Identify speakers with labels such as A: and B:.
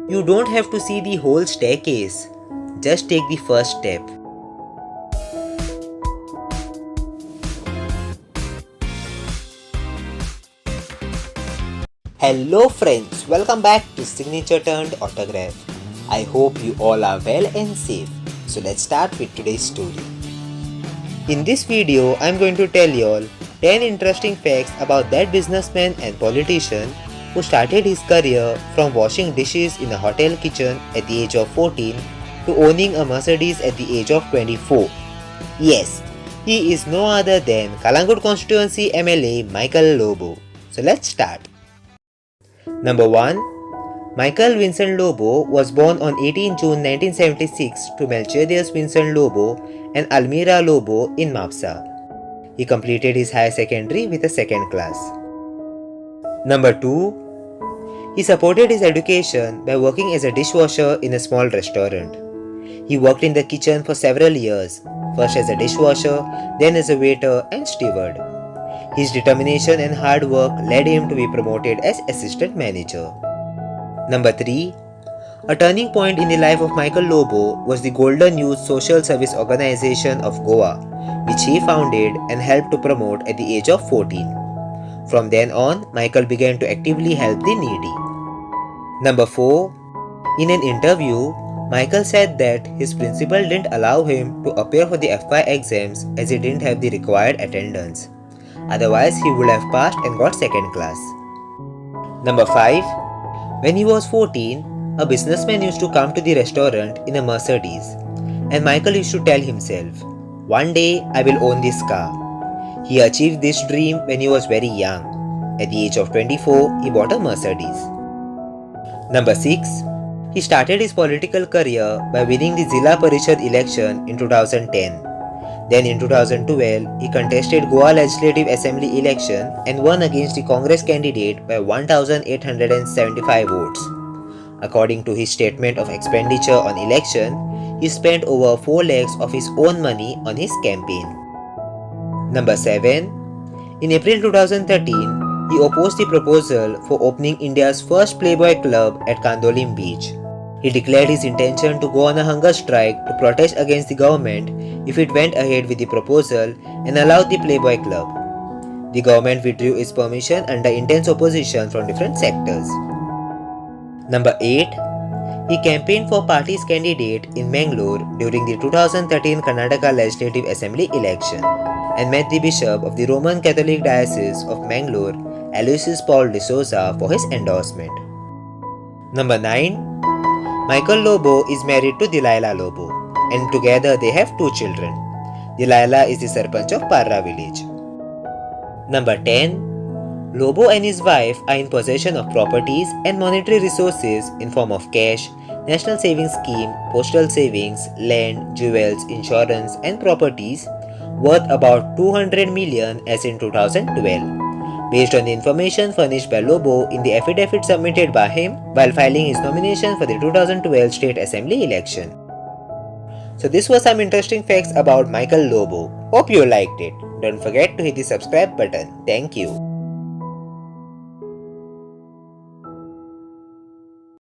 A: You don't have to see the whole staircase. Just take the first step. Hello friends, welcome back to Signature Turned Autograph. I hope you all are well and safe. So let's start with today's story. In this video, I'm going to tell you all 10 interesting facts about that businessman and politician who started his career from washing dishes in a hotel kitchen at the age of 14 to owning a Mercedes at the age of 24. Yes, he is no other than Calangute constituency MLA Michael Lobo. So let's start. Number 1. Michael Vincent Lobo was born on 18 June 1976 to Melchizedek Vincent Lobo and Almira Lobo in Mapsa. He completed his higher secondary with a second class. Number 2. He supported his education by working as a dishwasher in a small restaurant. He worked in the kitchen for several years, first as a dishwasher, then as a waiter and steward. His determination and hard work led him to be promoted as assistant manager. Number 3. A turning point in the life of Michael Lobo was the Golden Youth Social Service Organization of Goa, which he founded and helped to promote at the age of 14. From then on, Michael began to actively help the needy. Number 4. In an interview, Michael said that his principal didn't allow him to appear for the FY exams as he didn't have the required attendance. Otherwise, he would have passed and got second class. Number 5. When he was 14, a businessman used to come to the restaurant in a Mercedes, and Michael used to tell himself, "One day I will own this car." He achieved this dream when he was very young. At the age of 24, he bought a Mercedes. Number 6. He started his political career by winning the Zilla Parishad election in 2010. Then in 2012, he contested Goa Legislative Assembly election and won against the Congress candidate by 1,875 votes. According to his statement of expenditure on election, he spent over 4 lakhs of his own money on his campaign. Number 7. In April 2013, he opposed the proposal for opening India's first Playboy club at Kandolim Beach. He declared his intention to go on a hunger strike to protest against the government if it went ahead with the proposal and allowed the Playboy club. The government withdrew its permission under intense opposition from different sectors. Number 8. He campaigned for party's candidate in Mangalore during the 2013 Karnataka Legislative Assembly election and met the Bishop of the Roman Catholic Diocese of Mangalore, Aloysius Paul de Souza, for his endorsement. Number 9. Michael Lobo is married to Delilah Lobo, and together they have 2 children. Delilah is the Sarpanch of Parra village. Number 10. Lobo and his wife are in possession of properties and monetary resources in form of cash, National Savings Scheme, postal savings, land, jewels, insurance and properties worth about 200 million as in 2012. Based on the information furnished by Lobo in the affidavit submitted by him while filing his nomination for the 2012 State Assembly election. So this was some interesting facts about Michael Lobo. Hope you liked it. Don't forget to hit the subscribe button. Thank you.